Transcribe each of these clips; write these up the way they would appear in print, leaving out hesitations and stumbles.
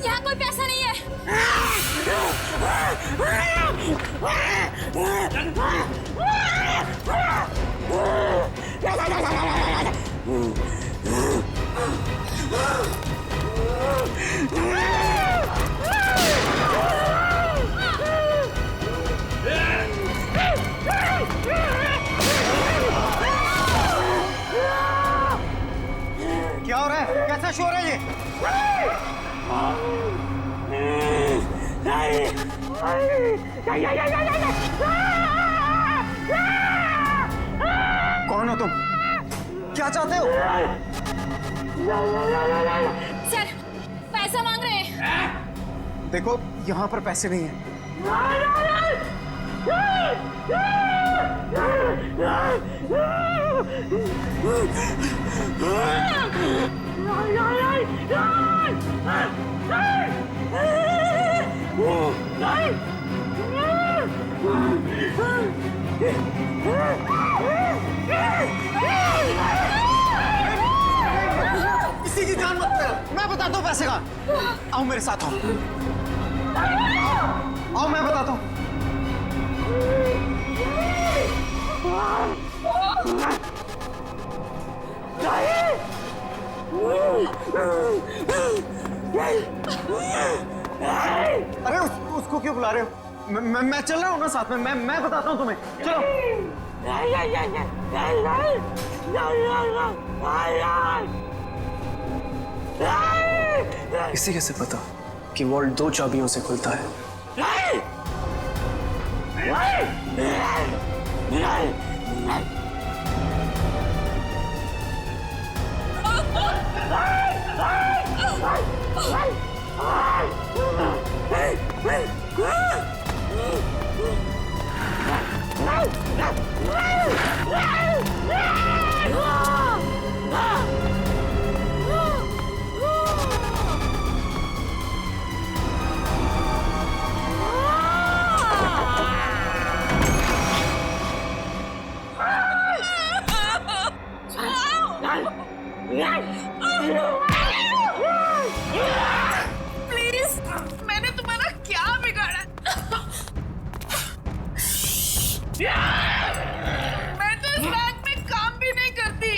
यहाँ कोई पैसा नहीं है। क्या हो रहा है? कैसा शोर है ये? कौन हो तुम? क्या चाहते हो? सर, पैसा मांग रहे हैं। देखो, यहाँ पर पैसे नहीं हैं। किसी की जान मत ले। मैं बताता हूँ पैसे का। आओ मेरे साथ आओ। आओ मैं बताता हूँ। अरे उसको क्यों बुला रहे हो? मैं चल रहा हूँ ना साथ में। मैं बताता हूँ तुम्हें। चलो। इसे कैसे पता कि वॉल्ट 2 चाबियों से खुलता है? प्लीज, मैंने तुम्हारा क्या बिगाड़ा? मैं तो इस बैंक में काम भी नहीं करती।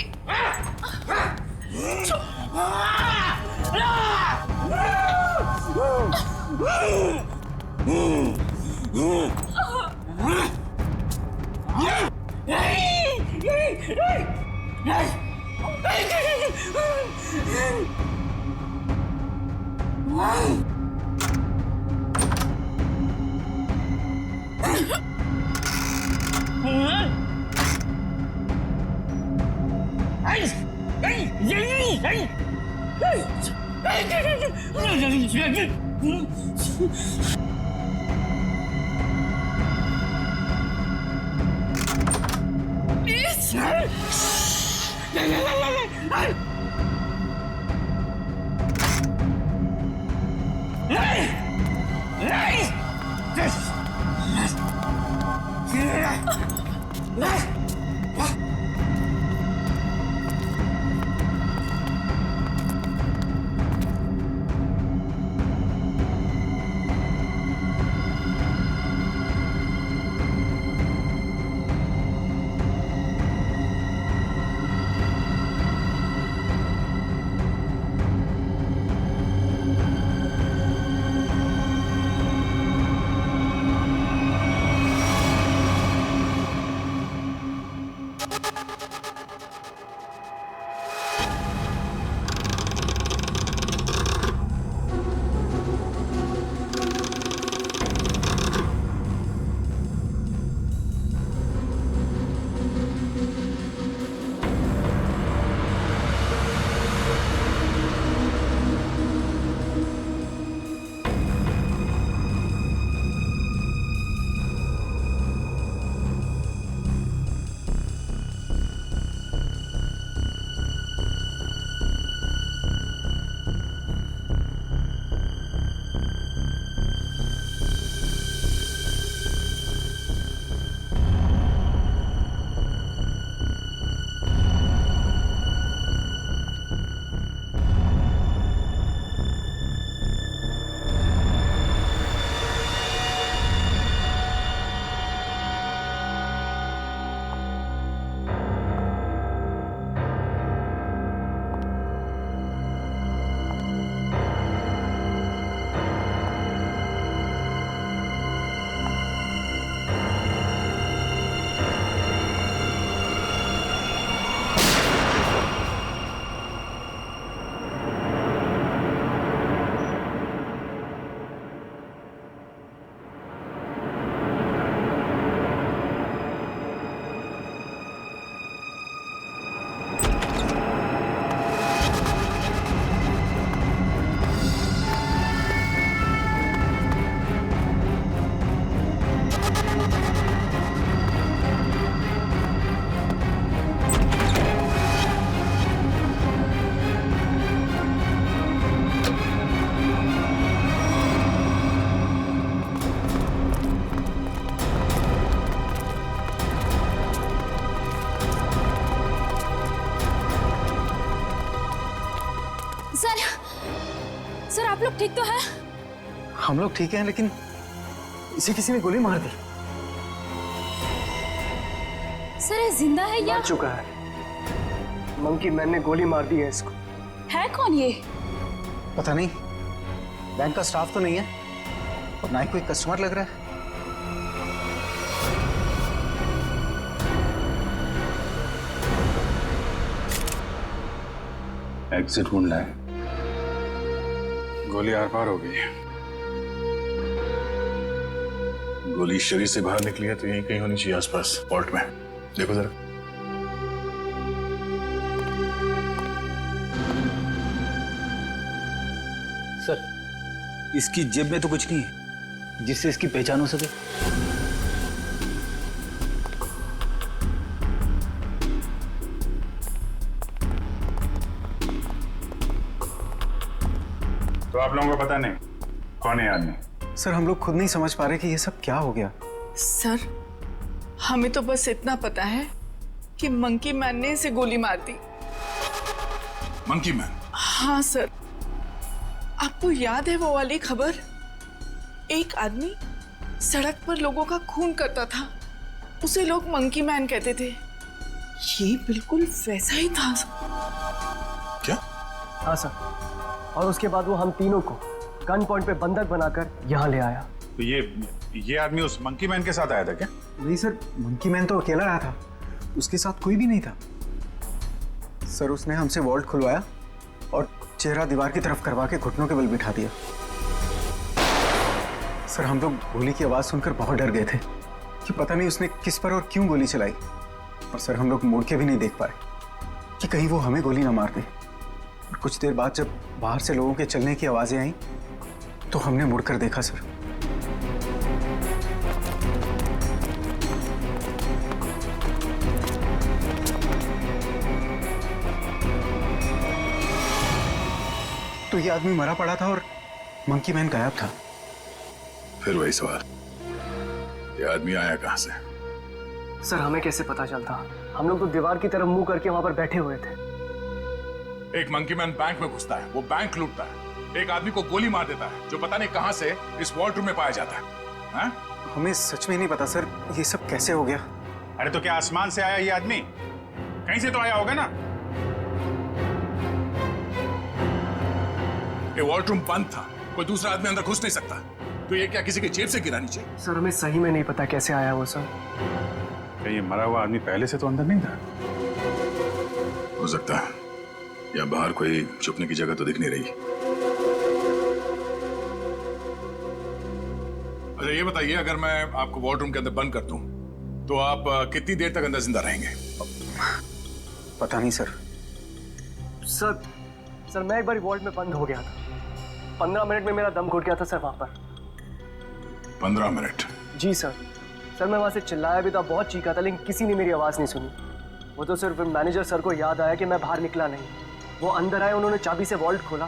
सर सर आप लोग ठीक तो हैं? हम लोग ठीक हैं, लेकिन इसे किसी ने गोली मार दी। सर ये जिंदा है या मार चुका है। मंकी मैन ने गोली मार दी है इसको। है कौन ये? पता नहीं, बैंक का स्टाफ तो नहीं है और ना ही कोई कस्टमर लग रहा है। एग्जिट ढूंढना है। गोली आर पार हो गई है। गोली शरीर से बाहर निकली है तो यहीं कहीं होनी चाहिए आसपास, वॉल्ट में। देखो जरा। सर, इसकी जेब में तो कुछ नहीं है जिससे इसकी पहचान हो सके। तो आप लोगों को पता नहीं कौन है आदमी? सर हम लोग खुद नहीं समझ पा रहे कि ये सब क्या हो गया। सर हमें तो बस इतना पता है कि मंकी मैन ने इसे गोली मार दी। Monkey man? हाँ सर, आपको याद है वो वाली खबर? एक आदमी सड़क पर लोगों का खून करता था, उसे लोग मंकी मैन कहते थे। ये बिल्कुल वैसा ही था। क्या? हाँ सर, और उसके बाद वो हम तीनों को गन पॉइंट पे बंधक बनाकर यहाँ ले आया। तो ये आदमी उस मंकी मैन के साथ आया था क्या? नहीं सर, मंकी मैन तो अकेला रहा था, उसके साथ कोई भी नहीं था। सर उसने हमसे वॉल्ट खुलवाया और चेहरा दीवार की तरफ करवा के घुटनों के बल बिठा दिया। सर हम लोग गोली की आवाज सुनकर बहुत डर गए थे कि पता नहीं उसने किस पर और क्यों गोली चलाई। और सर हम लोग मुड़ के भी नहीं देख पाए कि कहीं वो हमें गोली ना मार दे। और कुछ देर बाद जब बाहर से लोगों के चलने की आवाजें आई तो हमने मुड़कर देखा सर। तो ये आदमी मरा पड़ा था और मंकी मैन गायब था। फिर वही सवाल, ये आदमी आया कहां से? सर हमें कैसे पता चलता? हम लोग तो दीवार की तरफ मुंह करके वहां पर बैठे हुए थे। एक मंकी मैन बैंक में घुसता है, वो बैंक लूटता है, एक आदमी को गोली मार देता है जो पता नहीं कहां से इस वॉल्ट रूम में पाया जाता है। हा? हमें सच में नहीं पता सर, ये सब कैसे हो गया। अरे तो क्या आसमान से आया ये आदमी? कहीं से तो आया होगा ना। ये वॉल्ट रूम बंद था, कोई दूसरा आदमी अंदर घुस नहीं सकता। तो ये क्या किसी के जेब से गिरा नीचे? सर हमें सही में नहीं पता कैसे आया वो सर। क्या ये मरा हुआ आदमी पहले से तो अंदर नहीं था? हो सकता है, या बाहर कोई छुपने की जगह तो दिख नहीं रही। अच्छा ये बताइए, अगर मैं आपको वॉल्ट रूम के अंदर बंद कर दूं तो आप कितनी देर तक अंदर जिंदा रहेंगे? पता नहीं सर। सर मैं एक बार वॉल्ट में बंद हो गया था। 15 मिनट में मेरा दम घुट गया था सर वहां पर। 15 मिनट? जी सर। सर मैं वहां से चिल्लाया भी था, बहुत चीखा था, लेकिन किसी ने मेरी आवाज नहीं सुनी। वो तो सिर्फ मैनेजर सर को याद आया कि मैं बाहर निकला नहीं। वो अंदर आए, उन्होंने चाबी से वॉल्ट खोला,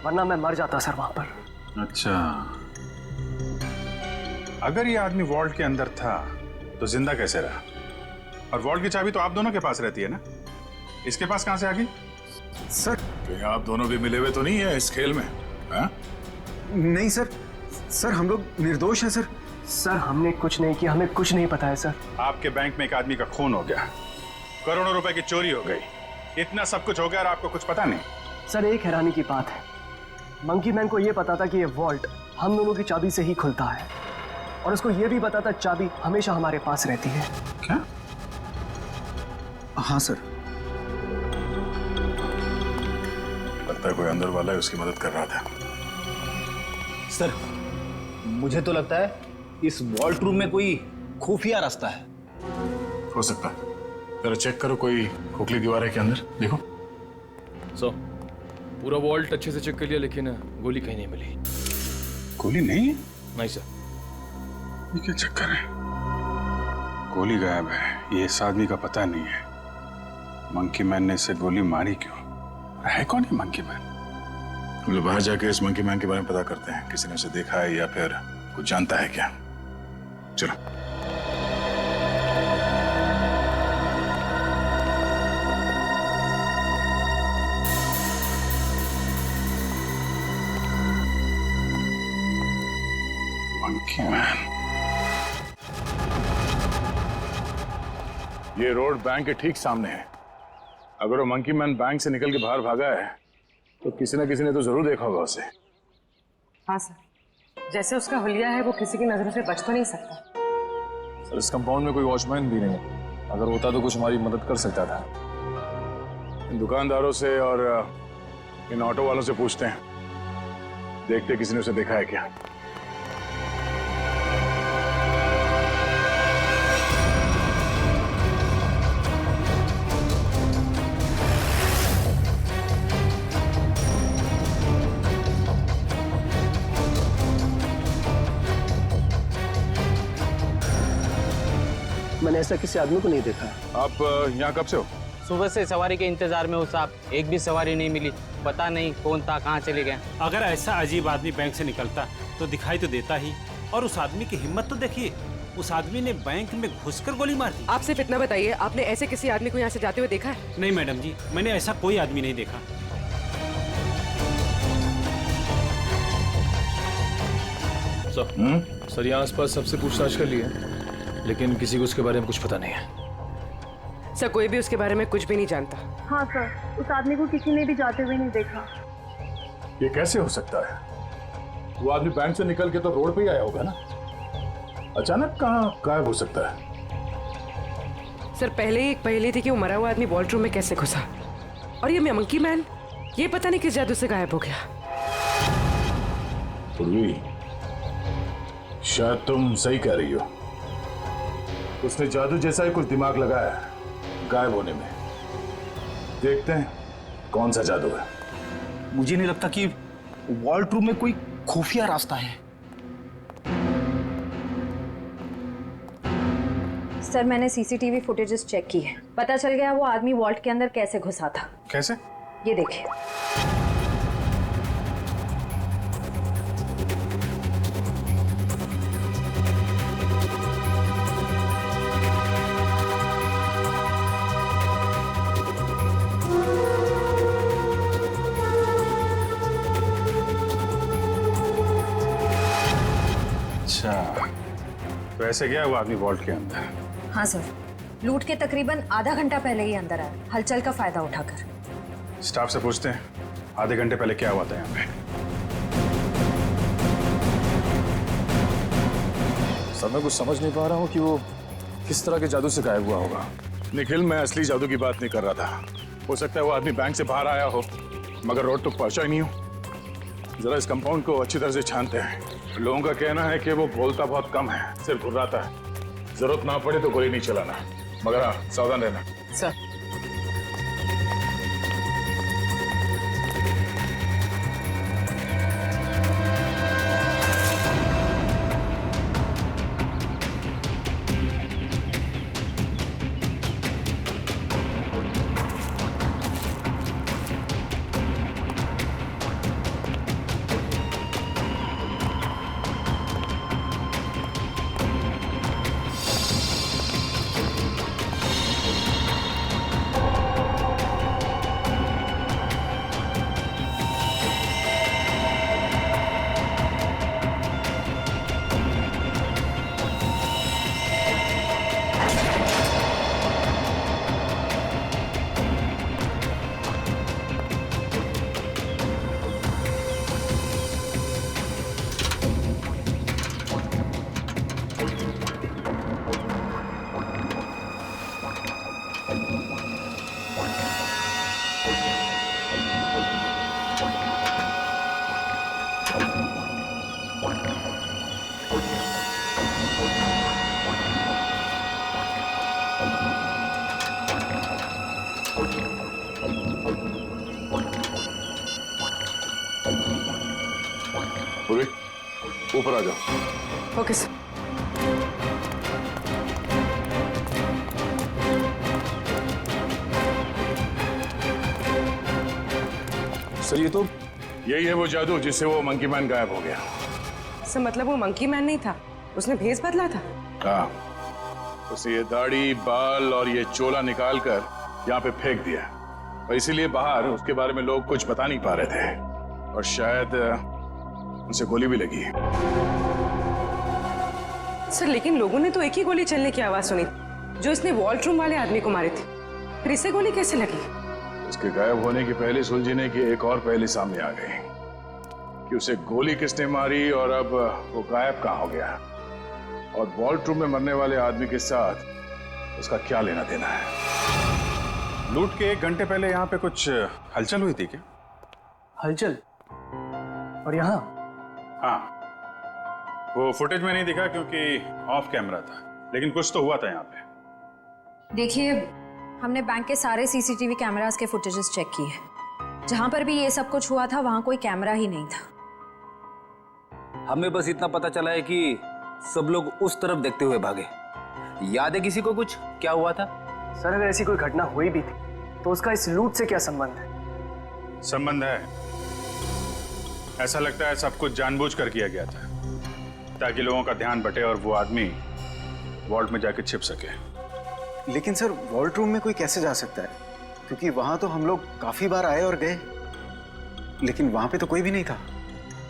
वरना मैं मर जाता सर वहां पर। अच्छा, अगर ये आदमी वॉल्ट के अंदर था तो जिंदा कैसे रहा? और वॉल्ट की चाबी तो आप दोनों के पास रहती है ना, इसके पास कहां से आ गई? सर कहीं आप दोनों भी मिले हुए तो नहीं है इस खेल में? हा? नहीं सर, सर हम लोग निर्दोष हैं सर। सर हमने कुछ नहीं किया, हमें कुछ नहीं पता है सर। आपके बैंक में एक आदमी का खून हो गया, करोड़ों रुपए की चोरी हो गई, इतना सब कुछ हो गया और आपको कुछ पता नहीं। सर एक हैरानी की बात है, मंकी मैन को यह पता था कि ये वॉल्ट हम दोनों की चाबी से ही खुलता है, और उसको यह भी पता था चाबी हमेशा हमारे पास रहती है। क्या? हाँ सर। लगता है कोई अंदर वाला है, उसकी मदद कर रहा था। सर मुझे तो लगता है इस वॉल्ट रूम में कोई खुफिया रास्ता है। हो सकता है, जरा चेक करो, कोई खोखली दीवार है के अंदर, देखो। सर पूरा वॉल्ट अच्छे से चेक कर लिया, लेकिन गोली कहीं नहीं मिली। गोली नहीं है? नहीं सर। ये क्या चक्कर है? गोली गायब है, ये इस आदमी का पता नहीं है। मंकी मैन ने इसे गोली मारी क्यों? है कौन है मंकी मैन? हम लोग बाहर जाके इस मंकी मैन के बारे में पता करते हैं, किसी ने उसे देखा है या फिर कुछ जानता है क्या। चलो। Monkey man. ये रोड बैंक के ठीक सामने है। अगर वो मंकी मैन बैंक से निकल के बाहर भागा है तो किसी न किसी ने तो जरूर देखा होगा उसे। हाँ सर, जैसे उसका हुलिया है वो किसी की नजरों से बच तो नहीं सकता। सर इस कंपाउंड में कोई वॉचमैन भी नहीं है, अगर होता तो कुछ हमारी मदद कर सकता था। इन दुकानदारों से और इन ऑटो वालों से पूछते हैं, देखते किसी ने उसे देखा है क्या। मैंने ऐसा किसी आदमी को नहीं देखा है। आप यहाँ कब से हो? सुबह से सवारी के इंतजार में हूँ साहब, एक भी सवारी नहीं मिली। पता नहीं कौन था, कहाँ चले गए। अगर ऐसा अजीब आदमी बैंक से निकलता तो दिखाई तो देता ही। और उस आदमी की हिम्मत तो देखिए, उस आदमी ने बैंक में घुसकर गोली मार दी। आप सिर्फ इतना बताइए, आपने ऐसे किसी आदमी को यहाँ से जाते हुए देखा है? नहीं मैडम जी, मैंने ऐसा कोई आदमी नहीं देखा। सर यहाँ आसपास सबसे पूछताछ कर लिया, लेकिन किसी को उसके बारे में कुछ पता नहीं है। सर कोई भी उसके बारे में कुछ भी नहीं जानता। हाँ सर, उस आदमी को किसी ने भी जाते हुए नहीं देखा। ये कैसे हो सकता है? वो आदमी बैंक से निकल के तो रोड पे ही आया होगा ना, अचानक कहाँ गायब हो सकता है? सर पहले ही एक पहेली थी कि वो मरा हुआ आदमी वॉल्ट रूम में कैसे घुसा, और ये मंकी मैन ये पता नहीं किस जादू से गायब हो गया। पूर्वी, शायद तुम सही कह रही हो। उसने जादू जैसा ही कुछ दिमाग लगाया है गायब होने में। देखते हैं कौन सा जादू है। मुझे नहीं लगता कि वॉल्ट रूम में कोई खुफिया रास्ता है। सर मैंने सीसीटीवी फुटेजेस चेक की है, पता चल गया वो आदमी वॉल्ट के अंदर कैसे घुसा था। कैसे? ये देखिए। अच्छा, तो ऐसे गया वो आदमी वॉल्ट के अंदर? हाँ सर, लूट के तकरीबन आधा घंटा पहले ही अंदर आया, हलचल का फायदा उठाकर। स्टाफ से पूछते हैं आधे घंटे पहले क्या हुआ था यहाँ पे। सर मैं कुछ समझ नहीं पा रहा हूँ कि वो किस तरह के जादू से गायब हुआ होगा। निखिल, मैं असली जादू की बात नहीं कर रहा था। हो सकता है वो आदमी बैंक से बाहर आया हो मगर रोड तक पहुंचा ही नहीं हो। जरा इस कंपाउंड को अच्छी तरह से छानते हैं। लोगों का कहना है कि वो बोलता बहुत कम है, सिर्फ घुर्राता है। जरूरत ना पड़े तो गोली नहीं चलाना, मगर हाँ सावधान रहना। सर पूर्वी, ऊपर आ जाओ। Okay sir. सर ये तो यही है वो जादू जिससे वो मंकी मैन गायब हो गया। सर मतलब वो मंकी मैन नहीं था, उसने भेस बदला था। हाँ, उसे ये दाढ़ी, बाल और ये चोला निकाल कर यहाँ पे फेंक दिया, और इसीलिए बाहर उसके बारे में लोग कुछ बता नहीं पा रहे थे, और शायद उनसे गोली भी लगी। सर लेकिन लोगों ने तो एक ही गोली चलने की आवाज सुनी जो इसने वॉल्ट रूम वाले आदमी को मारे थे, फिर इसे गोली कैसे लगी? उसके गायब होने की पहले सुलझने की एक और पहले सामने आ गई कि उसे गोली किसने मारी और अब वो गायब कहाँ हो गया, और वॉल्ट रूम में मरने वाले आदमी के साथ उसका क्या लेना देना है। लूट के 1 घंटे पहले यहाँ पे कुछ हलचल हुई थी क्या? हलचल? और यहाँ? हाँ, वो फुटेज में नहीं दिखा क्योंकि ऑफ कैमरा था, लेकिन कुछ तो हुआ था यहाँ पे। देखिए, हमने बैंक के सारे सीसीटीवी कैमरास के फुटेजेस चेक किए। जहां पर भी ये सब कुछ हुआ था वहां कोई कैमरा ही नहीं था। हमें बस इतना पता चला है कि सब लोग उस तरफ देखते हुए भागे। याद है किसी को कुछ क्या हुआ था? सर अगर ऐसी कोई घटना हुई भी थी तो उसका इस लूट से क्या संबंध है? संबंध है, ऐसा लगता है सब कुछ जानबूझकर किया गया था ताकि लोगों का ध्यान बटे और वो आदमी वॉल्ट में जाके छिप सके। लेकिन सर वॉल्ट रूम में कोई कैसे जा सकता है, क्योंकि वहां तो हम लोग काफी बार आए और गए, लेकिन वहां पे तो कोई भी नहीं था।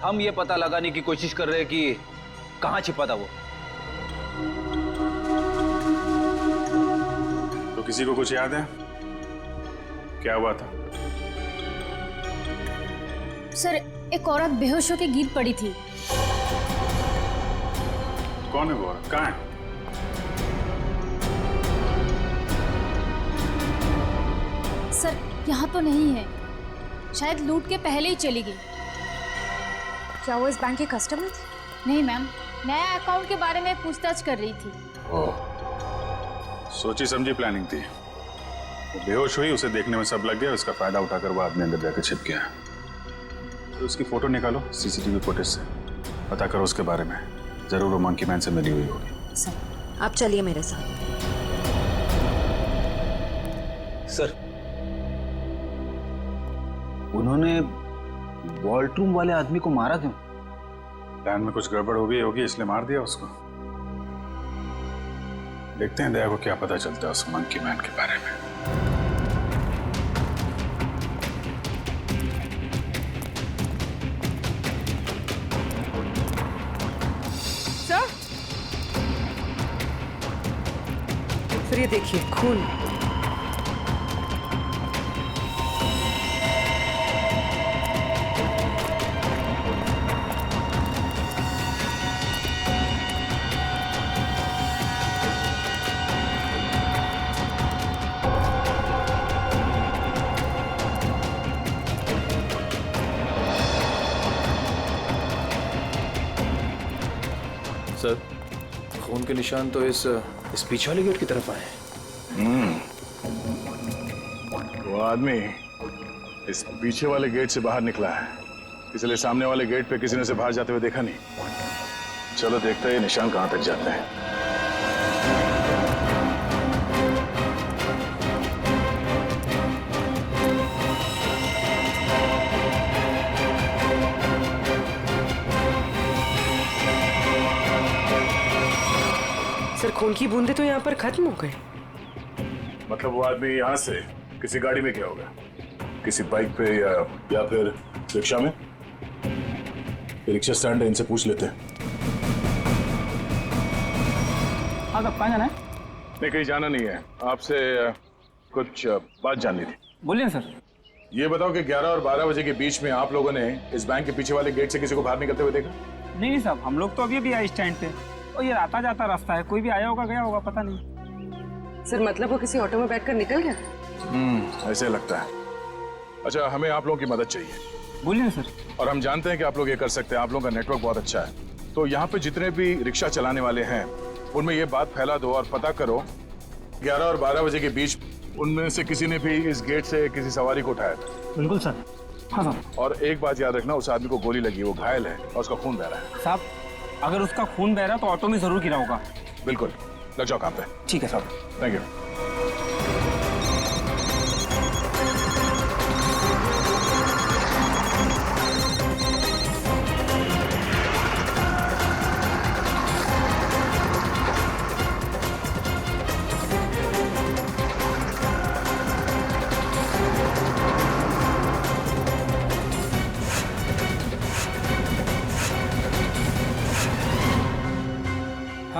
हम ये पता लगाने की कोशिश कर रहे हैं कि कहाँ छिपा था वो। तो किसी को कुछ याद है क्या हुआ था? सर एक औरत बेहोश होकर गिर पड़ी थी। कौन है वो औरत? कहाँ है? सर यहाँ तो नहीं है, शायद लूट के पहले ही चली गई। क्या वो इस बैंक की कस्टमर थी? नहीं मैम, नया अकाउंट के बारे में पूछताछ कर रही थी। ओह, सोची समझी प्लानिंग थी। वो बेहोश हुई, उसे देखने में सब लग गया, उसका फायदा उठाकर वो आदमी अंदर जाकर छिप गया। तो उसकी फोटो निकालो सीसीटीवी फुटेज से, पता करो उसके बारे में, जरूर वो मंकी मैन से मिली हुई होगी। सर आप चलिए मेरे साथ। सर उन्होंने वॉल्ट रूम वाले आदमी को मारा क्यों? प्लान में कुछ गड़बड़ हो गई होगी इसलिए मार दिया उसको। देखते हैं दया को क्या पता चलता है उस मंकी मैन के बारे में। सर ये देखिए खून। सर खून के निशान तो इस पीछे वाले गेट की तरफ आए हैं। वो आदमी इस पीछे वाले गेट से बाहर निकला है, इसलिए सामने वाले गेट पे किसी ने उसे बाहर जाते हुए देखा नहीं। चलो देखते हैं ये निशान कहां तक जाते हैं। सर खून की बूंदे तो यहाँ पर खत्म हो गए। मतलब वो आदमी यहाँ से किसी गाड़ी में गया होगा, किसी बाइक पे या फिर रिक्शा में। रिक्शा स्टैंड है, इनसे पूछ लेते हैं। हाँ साहब, कहाँ जाना है? नहीं कहीं जाना नहीं है, आपसे कुछ बात जाननी थी। बोलिए सर। ये बताओ कि 11 और 12 बजे के बीच में आप लोगों ने इस बैंक के पीछे वाले गेट से किसी को बाहर निकलते हुए देखा? नहीं साहब, हम लोग तो अभी आए स्टैंड पे, और ये आता जाता रास्ता है, कोई भी आया होगा गया होगा पता नहीं। सर मतलब वो किसी ऑटो में बैठकर निकल गया? ऐसे लगता है। अच्छा, हमें आप लोगों की मदद चाहिए। बोलिए सर। और हम जानते हैं कि आप लोग ये कर सकते हैं, आप लोगों का नेटवर्क बहुत अच्छा है। तो यहाँ पे जितने भी रिक्शा चलाने वाले हैं उनमें ये बात फैला दो और पता करो 11 और 12 बजे के बीच उनमें से किसी ने भी इस गेट से किसी सवारी को उठाया था। बिल्कुल सर। हाँ सर। और एक बात याद रखना, उस आदमी को गोली लगी, वो घायल है और उसका खून बह रहा है। साहब अगर उसका खून बह रहा तो ऑटो में जरूर गिरा होगा। बिल्कुल, लग जाओ काम पे। ठीक है साहब। Thank you.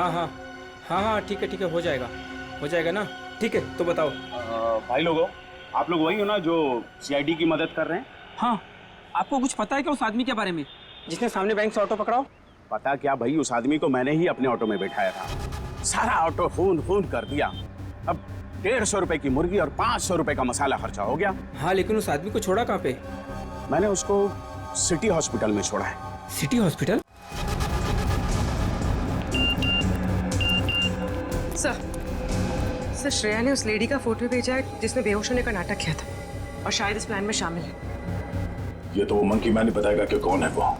हाँ हाँ हाँ हाँ ठीक है हो जाएगा ना। ठीक है तो बताओ। भाई लोगों, आप लोग वही हो ना जो सीआईडी की मदद कर रहे हैं? हाँ, आपको कुछ पता है क्या उस आदमी के बारे में जिसने सामने बैंक से ऑटो पकड़ाओ? पता क्या भाई, उस आदमी को मैंने ही अपने ऑटो में बैठाया था। सारा ऑटो खून कर दिया। अब 150 रुपए की मुर्गी और 500 रुपए का मसाला खर्चा हो गया। हाँ, लेकिन उस आदमी को छोड़ा कहाँ पे? मैंने उसको सिटी हॉस्पिटल में छोड़ा है। City hospital? सर श्रेया ने उस लेडी का फोटो भेजा है जिसने बेहोश होने का नाटक किया था और शायद इस प्लान में शामिल है। ये तो वो मंकी मैन ही बताएगा कि कौन है वो।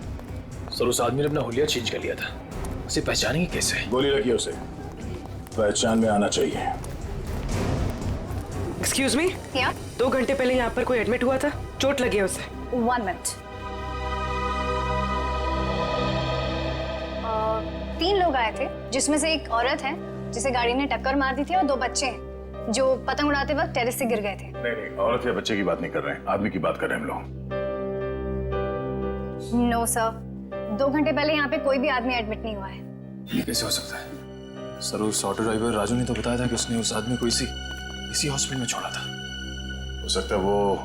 सर उस आदमी ने अपना हुलिया चेंज कर लिया था, उसे पहचानेंगे कैसे? गोली लगी उसे, पहचान में आना चाहिए। एक्सक्यूज मी, 2 घंटे पहले यहाँ पर कोई एडमिट हुआ था, चोट लगी है उसे। 1 मिनट। 3 लोग आए थे जिसमें से एक औरत है जिसे गाड़ी ने टक्कर मार दी थी और 2 बच्चे हैं जो पतंग उड़ाते वक्त टेरेस से गिर गए थे। नहीं, औरत या बच्चे की बात नहीं कर रहे हैं, आदमी की बात कर रहे हैं हम लोग। नो सर, 2 घंटे पहले यहाँ पे कोई भी आदमी एडमिट नहीं हुआ है। ये कैसे हो सकता है? सर उस ऑटो ड्राइवर राजू ने तो बताया था कि उसने उस आदमी को इसी हॉस्पिटल में छोड़ा था। हो सकता है वो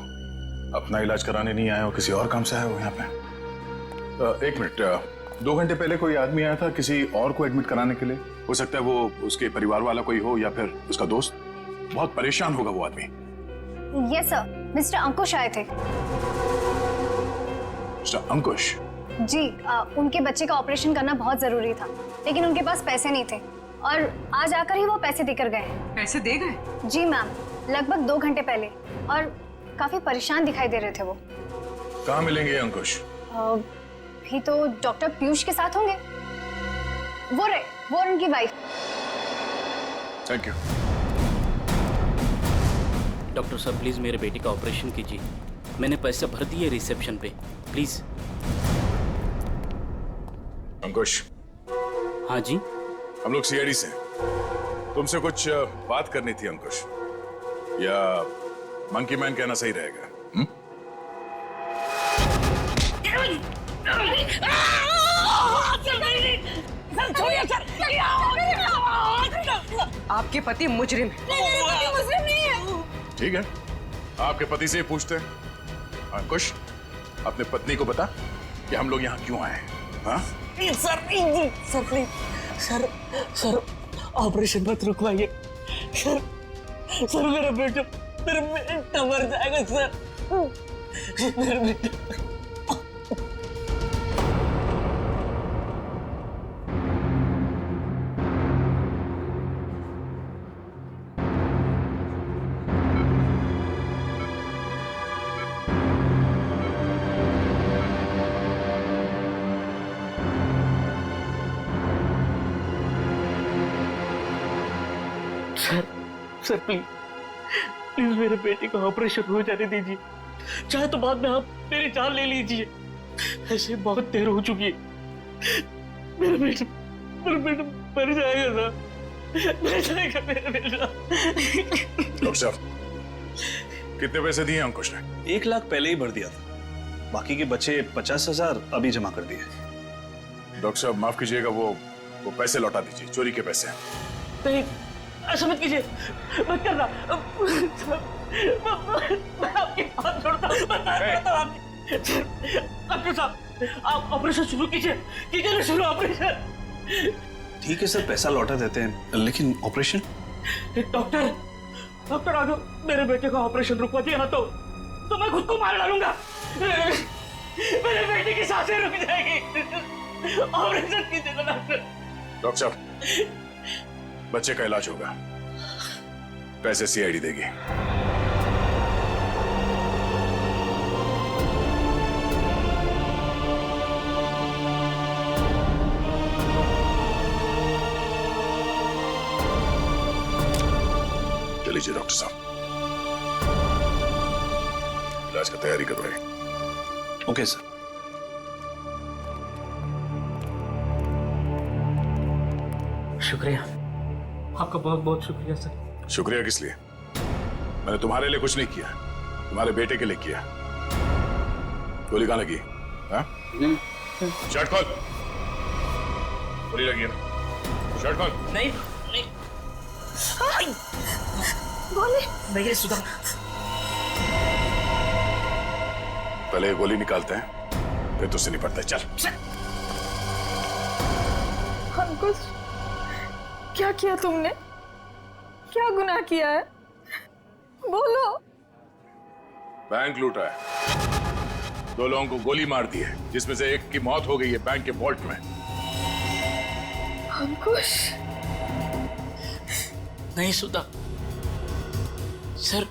अपना इलाज कराने नहीं आया हो, किसी और काम से आया हो यहाँ पे। 1 मिनट, 2 घंटे पहले कोई आदमी आया था किसी और को एडमिट कराने के लिए। हो सकता है वो उसके परिवार वाला कोई हो या फिर उसका दोस्त। बहुत परेशान होगा वो आदमी। यस सर, मिस्टर अंकुश आए थे। मिस्टर अंकुश? जी, उनके बच्चे का ऑपरेशन करना बहुत जरूरी था, लेकिन उनके पास पैसे नहीं थे और आज आकर ही वो पैसे देकर गए हैं। पैसे दे गए? जी मैम, लगभग 2 घंटे पहले, और काफी परेशान दिखाई दे रहे थे वो। कहाँ मिलेंगे अंकुश? भी तो डॉक्टर पीयूष के साथ होंगे। वो और उनकी वाइफ। Thank you. डॉक्टर साहब प्लीज मेरे बेटे का ऑपरेशन कीजिए, मैंने पैसे भर दिए रिसेप्शन पे, प्लीज। अंकुश। हाँ जी। हम लोग सीआईडी से हैं। तुमसे कुछ बात करनी थी अंकुश, या मंकी मैन कहना सही रहेगा? आपके पति मुजरिम है। ठीक है, आपके पति से पूछते हैं। अंकुश, अपने पत्नी को बता कि हम लोग यहाँ क्यों आए हैं। हाँ? सर प्लीज, सर ऑपरेशन मत रुकवाइए। सर मेरा बेटा मर जाएगा सर, मेरा बेटा। सर प्लीज मेरे बेटे का ऑपरेशन हो जाने दीजिए, चाहे तो बाद में आप मेरी जान ले लीजिए। ऐसे बहुत देर हो चुकी है। मेरा बेटा मर जाएगा सर, मर जाएगा मेरा बेटा। डॉक्टर साहब, कितने पैसे दिए अंकुश ने? 1 लाख पहले ही भर दिया था, बाकी के बचे 50,000 अभी जमा कर दिए। डॉक्टर साहब माफ कीजिएगा, वो पैसे लौटा दीजिए, चोरी के पैसे। नहीं, ऐसा मत कीजिए, मत करना। मैं आपकी बात छोड़ता हूँ, डॉक्टर साहब आप ऑपरेशन शुरू कीजिए ना, शुरू ऑपरेशन। ठीक है सर, पैसा लौटा देते हैं, लेकिन ऑपरेशन? डॉक्टर आगे मेरे बेटे का ऑपरेशन रुकवा दिया ना तो मैं खुद को मार डालूंगा। मेरे बेटे की सांसें रुक जाएगी। ऑपरेशन कीजिएगा डॉक्टर साहब, बच्चे का इलाज होगा, पैसे सीआईडी देगी। चलिए डॉक्टर साहब, इलाज का तैयारी कर रहे हैं। Okay sir. शुक्रिया, आपका बहुत बहुत शुक्रिया सर। शुक्रिया किस लिए? मैंने तुम्हारे लिए कुछ नहीं किया, तुम्हारे बेटे के लिए किया। गोली कहाँ लगी? हाँ? शर्ट खोल। गोली लगी है ना? शर्ट खोल। नहीं नहीं गोली नहीं सुधा, पहले ये गोली निकालते हैं, फिर तुझसे निपटते हैं। चल। अंकुश, क्या किया तुमने? क्या गुनाह किया है? बोलो। बैंक लूटा है, 2 लोगों को गोली मार दी है, जिसमें से एक की मौत हो गई है बैंक के वॉल्ट में। अंकुश, नहीं सुधा सर,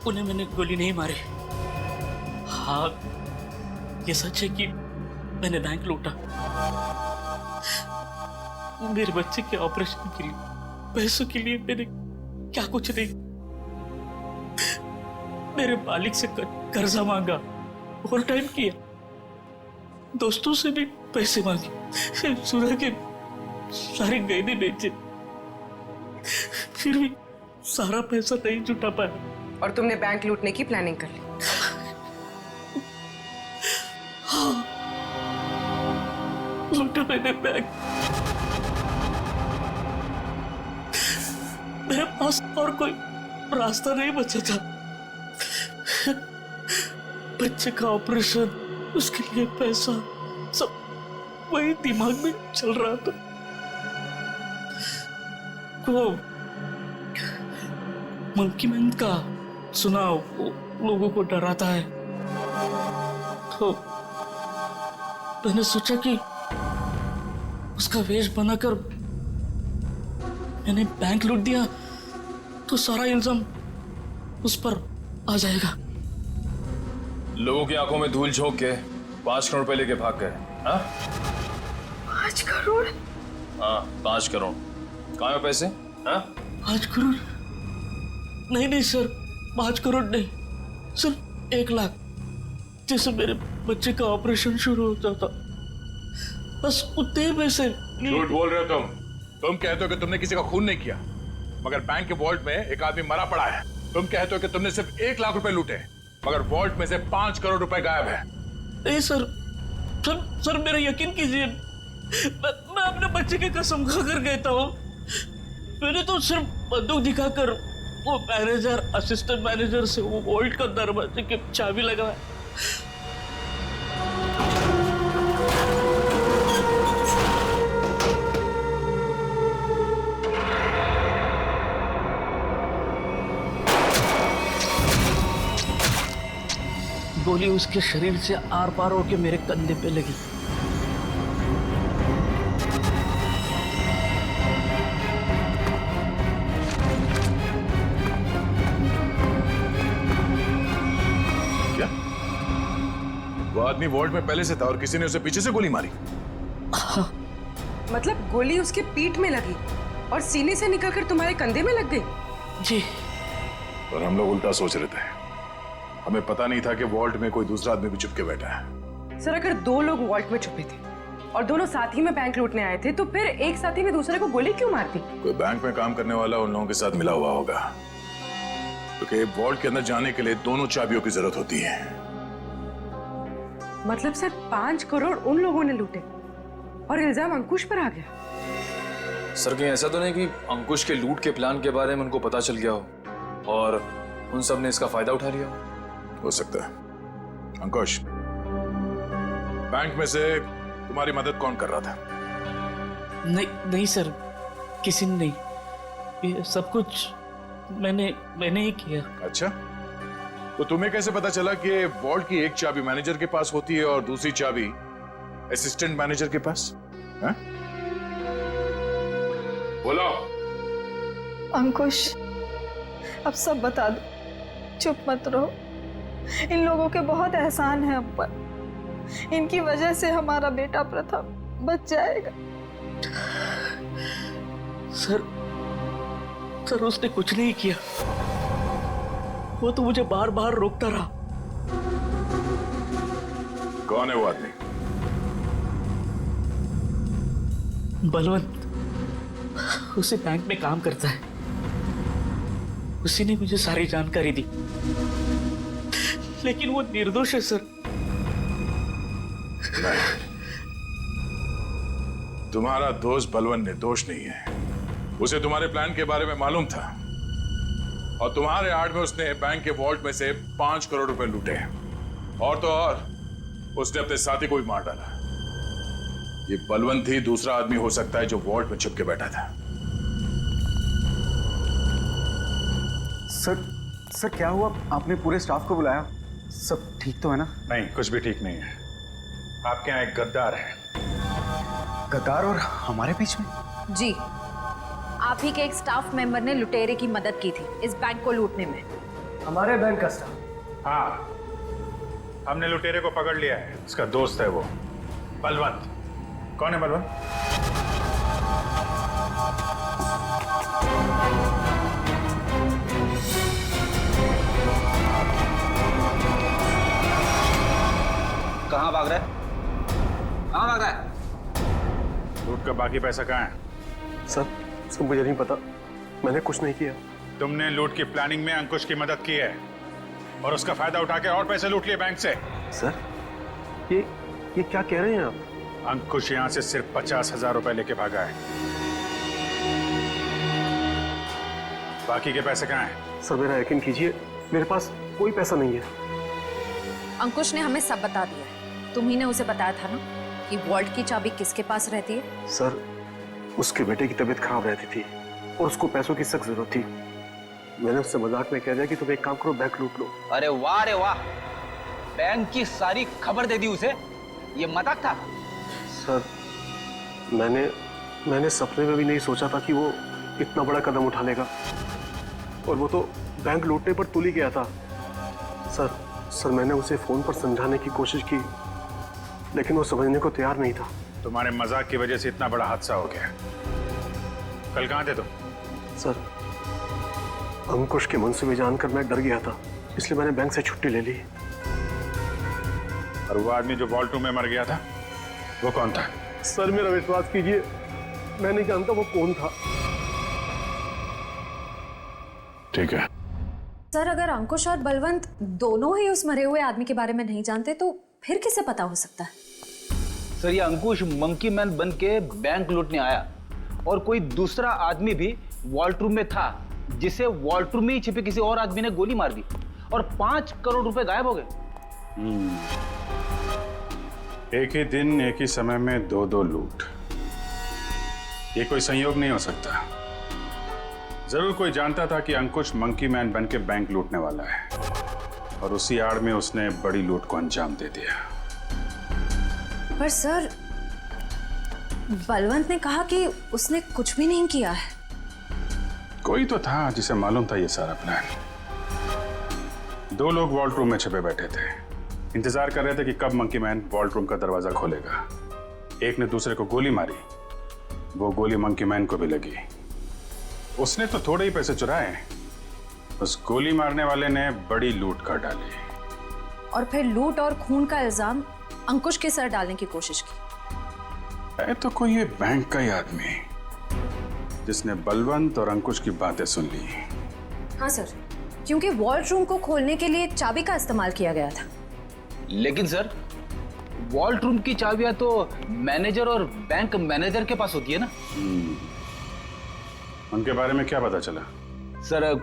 उन्हें मैंने गोली नहीं मारी। हाँ, ये सच है कि मैंने बैंक लूटा। मेरे बच्चे के ऑपरेशन के लिए, पैसों के लिए मैंने क्या कुछ नहीं, मेरे मालिक से कर्जा मांगा, ओवर टाइम किया, दोस्तों से भी पैसे मांगे, सुना के सारे गहने बेचे, फिर भी सारा पैसा नहीं जुटा पाया। और तुमने बैंक लूटने की प्लानिंग कर ली? हाँ, लूटा मैंने बैंक। मेरे पास और कोई रास्ता नहीं बचा था। बच्चे का ऑपरेशन, उसके लिए पैसा, सब वही दिमाग में चल रहा था। वो मंकी मैन का सुना, वो लोगों को डराता है, तो मैंने सोचा कि उसका वेश बनाकर मैंने बैंक लूट दिया तो सारा इल्जाम उस पर आ जाएगा। लोगों की आंखों में धूल झोंक के 5 करोड़ रुपए लेके भाग गए। हाँ 5 करोड़? हाँ 5 करोड़। कहाँ है पैसे? हाँ 5 करोड़ नहीं नहीं सर, 5 करोड़ नहीं सर, 1 लाख। जैसे मेरे बच्चे का ऑपरेशन शुरू होता था, बस उतने पैसे। झूठ बोल रहे हो तुम कहते हो कि तुमने किसी का खून नहीं किया, मगर बैंक के वॉल्ट में एक आदमी मरा पड़ा है। तुम कहते हो कि तुमने सिर्फ 1 लाख रुपए लूटे, मगर वॉल्ट में से 5 करोड़ रुपए गायब है। नहीं सर, सर मेरा यकीन कीजिए, मैं अपने बच्चे की कसम खाकर कहता हूँ, मैंने तो सिर्फ बंदूक दिखाकर वो मैनेजर, असिस्टेंट मैनेजर से वो वॉल्ट का दरवाजे की चाबी लगाया। गोली उसके शरीर से आर पार होकर मेरे कंधे पे लगी। क्या? वो आदमी वॉल्ट में पहले से था और किसी ने उसे पीछे से गोली मारी? हाँ। मतलब गोली उसके पीठ में लगी और सीने से निकलकर तुम्हारे कंधे में लग गई? जी। और हम लोग उल्टा सोच रहे थे, हमें पता नहीं था कि वॉल्ट में कोई दूसरा आदमी भी छुप के बैठा है। सर अगर 2 लोग वॉल्ट में छुपे थे और दोनों साथ ही में बैंक लूटने आए थे, तो फिर एक साथी ने दूसरे को गोली क्यों मार दी? कोई बैंक में काम करने वाला उन लोगों के साथ मिला हुआ होगा, क्योंकि वॉल्ट के अंदर जाने के लिए दोनों चाबियों की जरूरत होती है। मतलब सर 5 करोड़ उन लोगों ने लूटे और इल्जाम अंकुश पर आ गया? सर कहीं ऐसा तो नहीं कि अंकुश के लूट के प्लान के बारे में उनको पता चल गया हो और उन सब ने इसका फायदा उठा लिया हो सकता है। अंकुश, बैंक में से तुम्हारी मदद कौन कर रहा था? नहीं सर, किसी ने नहीं, ये सब कुछ मैंने ही किया। अच्छा, तो तुम्हें कैसे पता चला कि वॉल्ट की एक चाबी मैनेजर के पास होती है और दूसरी चाबी असिस्टेंट मैनेजर के पास? है? बोलो। अंकुश, अब सब बता दो, चुप मत रहो। इन लोगों के बहुत एहसान है हम पर, इनकी वजह से हमारा बेटा प्रथम बच जाएगा। सर उसने कुछ नहीं किया, वो तो मुझे बार बार रोकता रहा। कौन है वो आदमी? बलवंत, उसी बैंक में काम करता है, उसी ने मुझे सारी जानकारी दी, लेकिन वो निर्दोष है सर। तुम्हारा दोस्त बलवंत निर्दोष नहीं है। उसे तुम्हारे प्लान के बारे में मालूम था और तुम्हारे आड़ में उसने बैंक के वॉल्ट में से 5 करोड़ रुपए लूटे। और तो और उसने अपने साथी को भी मार डाला। ये बलवंत ही दूसरा आदमी हो सकता है जो वॉल्ट में छुप के बैठा था। सर क्या हुआ? आपने पूरे स्टाफ को बुलाया? सब ठीक तो है ना? नहीं, कुछ भी ठीक नहीं है। आपके यहाँ एक गद्दार है। गद्दार और हमारे बीच में? जी, आप ही के एक स्टाफ मेंबर ने लुटेरे की मदद की थी इस बैंक को लूटने में। हमारे बैंक का स्टाफ? हाँ, हमने लुटेरे को पकड़ लिया है। उसका दोस्त है वो बलवंत। कौन है बलवंत? कहाँ भाग रहा है? कहाँ भाग रहा है? लूट का बाकी पैसा कहाँ है? सर मुझे नहीं पता, मैंने कुछ नहीं किया। तुमने लूट की प्लानिंग में अंकुश की मदद की है और उसका फायदा उठा के और पैसे लूट लिए बैंक से। सर ये क्या कह रहे हैं आप? अंकुश यहाँ से सिर्फ 50,000 रुपए लेके भागा है। बाकी के पैसे कहाँ हैं? सर मेरा यकीन कीजिए, मेरे पास कोई पैसा नहीं है। अंकुश ने हमें सब बता दिया है। तुम्ही ने उसे बताया था ना कि वॉल्ट की चाबी किसके पास रहती है? सर उसके बेटे की तबीयत खराब रहती थी और उसको पैसों की सख्त जरूरत थी। मैंने उससे मजाक में कह दिया कि तुम एक काम करो, बैंक लूट लो। अरे वाह, बैंक की सारी खबर दे दी उसे। ये मजाक था? सर मैंने सपने में भी नहीं सोचा था कि वो इतना बड़ा कदम उठा लेगा। और वो तो बैंक लूटने पर तुल ही गया था। सर मैंने उसे फोन पर समझाने की कोशिश की, लेकिन वो समझने को तैयार नहीं था। तुम्हारे मजाक की वजह से इतना बड़ा हादसा हो गया। कल कहाँ थे तुम? सर अंकुश के मनसूबे जानकर मैं डर गया था, इसलिए मैंने बैंक से छुट्टी ले ली। और वो आदमी जो वॉल्ट रूम में मर गया था, वो कौन था? सर मेरा विश्वास कीजिए, मैं नहीं जानता वो कौन था। ठीक है सर, अगर अंकुश और बलवंत दोनों ही उस मरे हुए आदमी के बारे में नहीं जानते तो फिर किसे पता हो सकता है? सर ये अंकुश मंकी मैन बन के बैंक लूटने आया और कोई दूसरा आदमी भी वॉल्ट रूम में था, जिसे वॉल्ट रूम में ही छिपे किसी और आदमी ने गोली मार दी और 5 करोड़ रुपए गायब हो गए। एक ही दिन एक ही समय में दो लूट, ये कोई संयोग नहीं हो सकता। जरूर कोई जानता था कि अंकुश मंकी मैन बन के बैंक लूटने वाला है और उसी आड़ में उसने बड़ी लूट को अंजाम दे दिया। पर सर बलवंत ने कहा कि उसने कुछ भी नहीं किया है। कोई तो था जिसे मालूम था ये सारा प्लान। 2 लोग वॉल्ट रूम में छिपे बैठे थे, इंतजार कर रहे थे कि कब मंकी मैन वॉल्ट रूम का दरवाजा खोलेगा। एक ने दूसरे को गोली मारी, वो गोली मंकी मैन को भी लगी। उसने तो थोड़े ही पैसे चुराए, उस गोली मारने वाले ने बड़ी लूट कर डाली और फिर लूट और खून का इल्जाम अंकुश के सर डालने की कोशिश की। है तो कोई ये बैंक का ही आदमी जिसने बलवंत और अंकुश की बातें सुन ली। हाँ सर, क्योंकि वॉल्ट रूम को खोलने के लिए चाबी का इस्तेमाल किया गया था। लेकिन सर वॉल्ट रूम की चाबियां तो मैनेजर और बैंक मैनेजर के पास होती है ना। उनके बारे में क्या पता चला? सर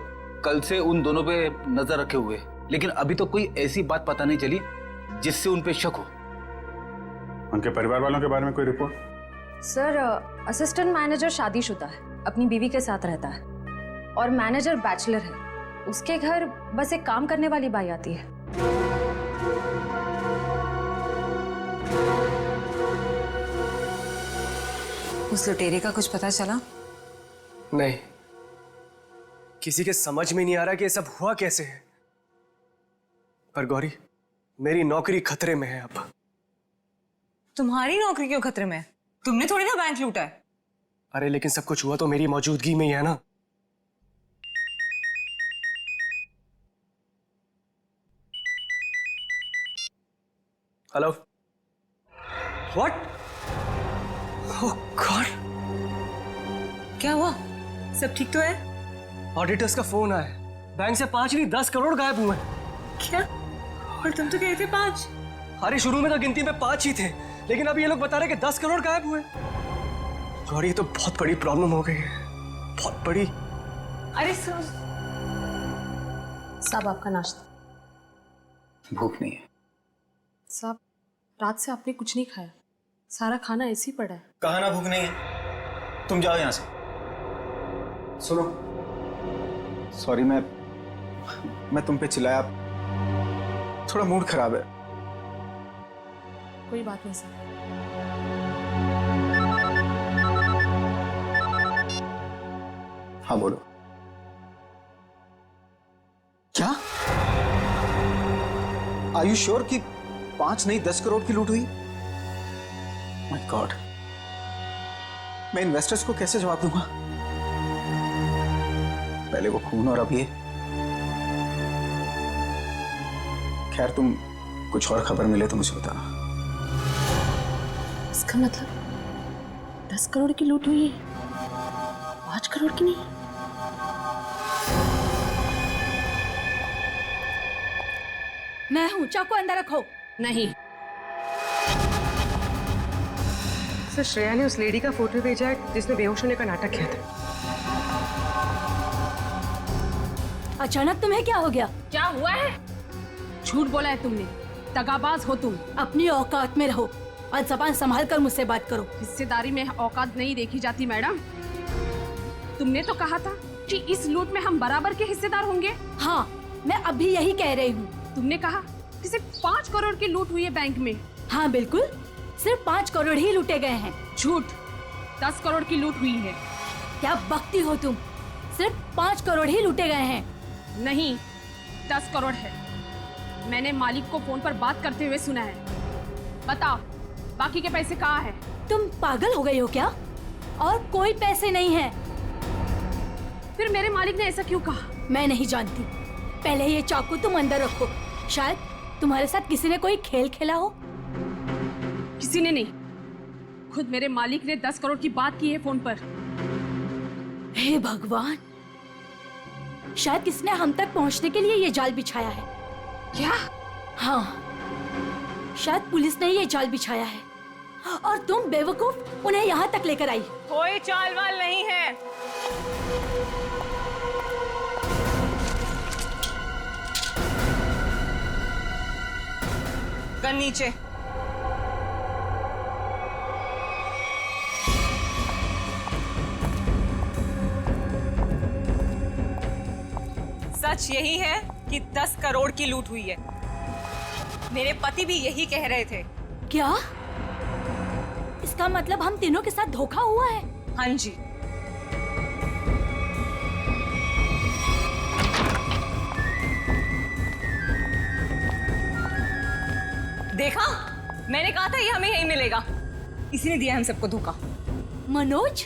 कल से उन दोनों पे नजर रखे हुए, लेकिन अभी तो कोई ऐसी बात पता नहीं चली जिससे उन पे शक हो। उनके परिवार वालों के बारे में कोई रिपोर्ट? सर असिस्टेंट मैनेजर शादीशुदा है, अपनी बीवी के साथ रहता है और मैनेजर बैचलर है। उसके घर बस एक काम करने वाली बाई आती है। उस लुटेरे का कुछ पता चला? नहीं, किसी के समझ में नहीं आ रहा कि ये सब हुआ कैसे है। पर गौरी, मेरी नौकरी खतरे में है अब। तुम्हारी नौकरी क्यों खतरे में है? तुमने थोड़ी ना बैंक लूटा है। अरे लेकिन सब कुछ हुआ तो मेरी मौजूदगी में ही है ना। Hello, what? ओह गॉड, क्या हुआ? सब ठीक तो है? ऑडिटर्स का फोन आया है, बैंक से 5 नहीं 10 करोड़ गायब हुए। क्या? और तुम तो कहते 5। अरे शुरू में तो गिनती में 5 ही थे, लेकिन अब ये लोग बता रहे कि 10 करोड़ गायब हुए। गौरी, ये तो बहुत बड़ी प्रॉब्लम हो गई है, बहुत बड़ी। अरे साहब आपका नाश्ता। भूख नहीं है साहब, रात से आपने कुछ नहीं खाया, सारा खाना ऐसे ही पड़ा है। कहा ना भूख नहीं है, तुम जाओ यहां से। सुनो, सॉरी, मैं तुम पे चिल्लाया, थोड़ा मूड खराब है। कोई बात नहीं सर। हाँ बोलो। क्या? आर यू श्योर कि 5 नहीं 10 करोड़ की लूट हुई? माय गॉड, मैं इन्वेस्टर्स को कैसे जवाब दूंगा? पहले वो खून और अब ये। खैर, तुम कुछ और खबर मिले तो मुझे बताना। इसका मतलब 10 करोड़ की लूट हुई है, 5 करोड़ की नहीं। मैं हूं, चाकू अंदर रखो। नहीं। सर, श्रेया ने उस लेडी का फोटो भेजा है जिसने बेहोश होने का नाटक किया था। अचानक तुम्हें क्या हो गया? क्या हुआ है? झूठ बोला है तुमने, दगाबाज हो तुम। अपनी औकात में रहो और जबान संभाल कर मुझसे बात करो। हिस्सेदारी में औकात नहीं देखी जाती मैडम। तुमने तो कहा था कि इस लूट में हम बराबर के हिस्सेदार होंगे। हाँ, मैं अभी यही कह रही हूँ। तुमने कहा कि सिर्फ 5 करोड़ की लूट हुई है बैंक में। हाँ बिल्कुल, सिर्फ 5 करोड़ ही लूटे गए हैं। झूठ, 10 करोड़ की लूट हुई है। क्या बकती हो तुम? सिर्फ 5 करोड़ ही लूटे गए हैं। नहीं, 10 करोड़ है। मैंने मालिक को फोन पर बात करते हुए सुना है। बताओ, बाकी के पैसे कहाँ हैं? तुम पागल हो गई हो क्या? और कोई पैसे नहीं है। फिर मेरे मालिक ने ऐसा क्यों कहा? मैं नहीं जानती। पहले ये चाकू तुम अंदर रखो। शायद तुम्हारे साथ किसी ने कोई खेल खेला हो। किसी ने नहीं, खुद मेरे मालिक ने 10 करोड़ की बात की है फोन पर। हे भगवान, शायद किसने हम तक पहुंचने के लिए ये जाल बिछाया है। क्या? हाँ, शायद पुलिस ने ये जाल बिछाया है और तुम बेवकूफ उन्हें यहाँ तक लेकर आई। कोई चाल वाल नहीं है। गन नीचे। सच यही है कि 10 करोड़ की लूट हुई है। मेरे पति भी यही कह रहे थे। क्या? इसका मतलब हम तीनों के साथ धोखा हुआ है? हाँ जी। देखा, मैंने कहा था ये हमें यही मिलेगा। इसी ने दिया हम सबको धोखा। मनोज,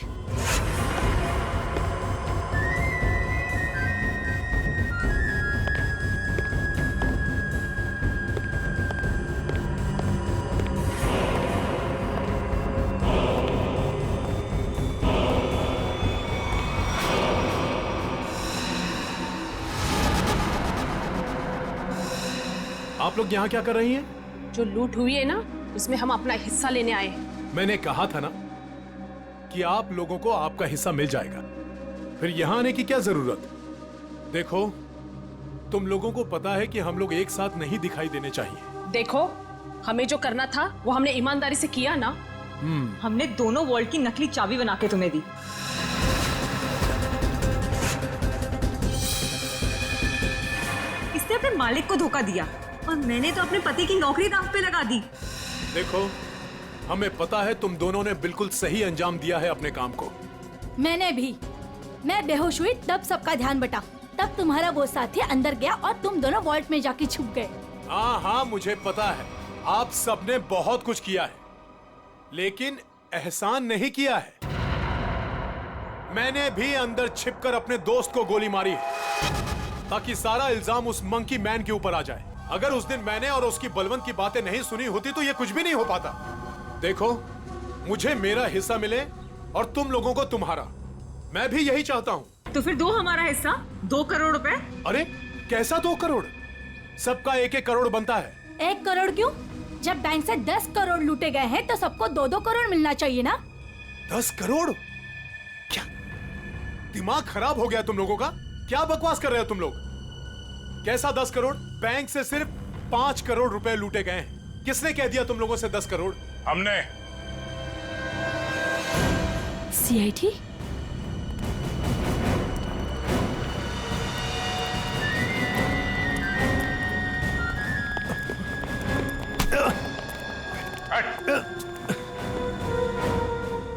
आप लोग यहाँ क्या कर रही हैं? जो लूट हुई है ना, उसमें हम अपना हिस्सा लेने आए हैं। मैंने कहा था ना कि आप लोगों को आपका हिस्सा मिल जाएगा, फिर यहाँ आने की क्या जरूरत? देखो, तुम लोगों को पता है कि हम लोग एक साथ नहीं दिखाई देने चाहिए। देखो, हमें जो करना था वो हमने ईमानदारी से किया ना। हमने दोनों वॉल्ट की नकली चाबी बना के तुम्हें दी। इसने अपने मालिक को धोखा दिया और मैंने तो अपने पति की नौकरी दांव पे लगा दी। देखो, हमें पता है तुम दोनों ने बिल्कुल सही अंजाम दिया है अपने काम को। मैंने भी। मैं बेहोश हुई तब सबका ध्यान बटा, तब तुम्हारा वो साथी अंदर गया और तुम दोनों वॉल्ट में जाके छुप गए। हाँ, मुझे पता है आप सबने बहुत कुछ किया है, लेकिन एहसान नहीं किया है। मैंने भी अंदर छिपकर अपने दोस्त को गोली मारी है ताकि सारा इल्जाम उस मंकी मैन के ऊपर आ जाए। अगर उस दिन मैंने और उसकी बलवंत की बातें नहीं सुनी होती तो ये कुछ भी नहीं हो पाता। देखो, मुझे मेरा हिस्सा मिले और तुम लोगों को तुम्हारा। मैं भी यही चाहता हूँ। तो फिर दो हमारा हिस्सा, 2 करोड़ रुपए। अरे कैसा 2 करोड़? सबका 1-1 करोड़ बनता है। 1 करोड़ क्यों? जब बैंक से 10 करोड़ लूटे गए हैं तो सबको 2-2 करोड़ मिलना चाहिए ना। 10 करोड़? क्या दिमाग खराब हो गया तुम लोगों का? क्या बकवास कर रहे हो तुम लोग? कैसा 10 करोड़? बैंक से सिर्फ 5 करोड़ रुपए लूटे गए हैं। किसने कह दिया तुम लोगों से 10 करोड़? हमने। सीआईडी?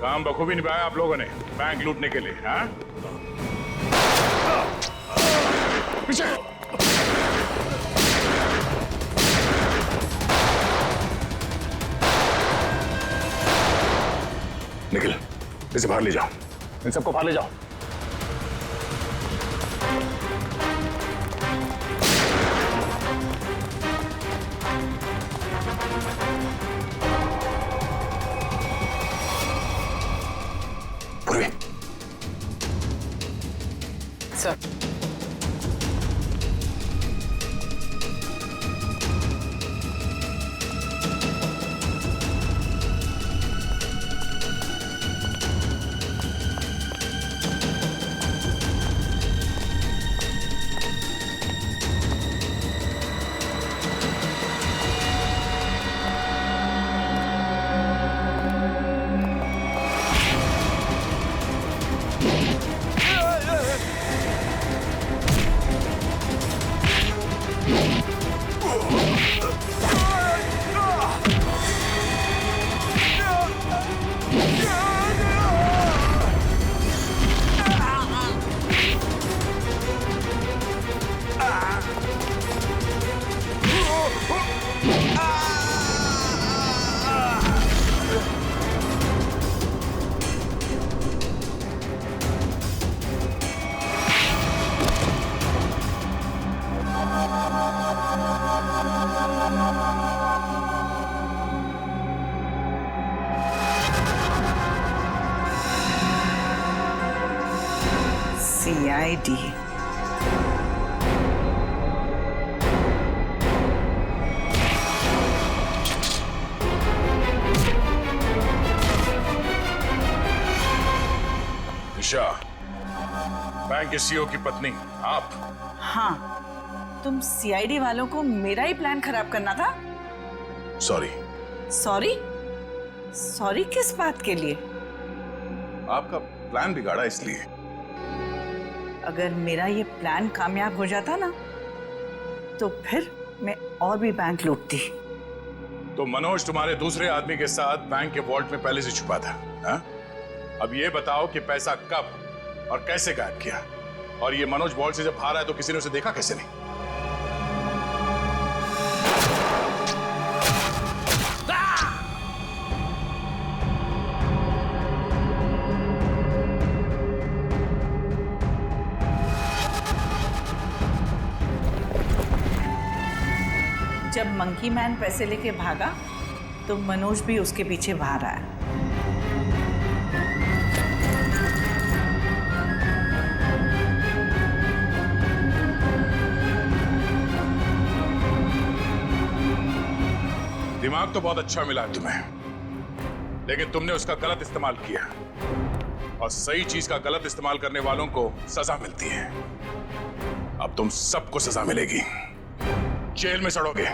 काम बखूबी निभाया आप लोगों ने बैंक लूटने के लिए। हाँ? पीछे। निखिल, इसे बाहर ले जाओ। इन सबको बाहर ले जाओ। पूर्वी। सर। CID। निशा, बैंक के सीईओ की पत्नी आप? हाँ, तुम CID वालों को मेरा ही प्लान खराब करना था? सॉरी। सॉरी? सॉरी किस बात के लिए? आपका प्लान बिगाड़ा इसलिए। अगर मेरा ये प्लान कामयाब हो जाता ना, तो फिर मैं और भी बैंक लूटती। तो मनोज तुम्हारे दूसरे आदमी के साथ बैंक के वॉल्ट में पहले से छुपा था, हा? अब ये बताओ कि पैसा कब और कैसे गायब किया? और ये मनोज वॉल्ट से जब बाहर आया तो किसी ने उसे देखा कैसे नहीं? जब मंकी मैन पैसे लेके भागा तो मनोज भी उसके पीछे बाहर आया। दिमाग तो बहुत अच्छा मिला तुम्हें, लेकिन तुमने उसका गलत इस्तेमाल किया, और सही चीज का गलत इस्तेमाल करने वालों को सजा मिलती है। अब तुम सबको सजा मिलेगी, जेल में सड़ोगे।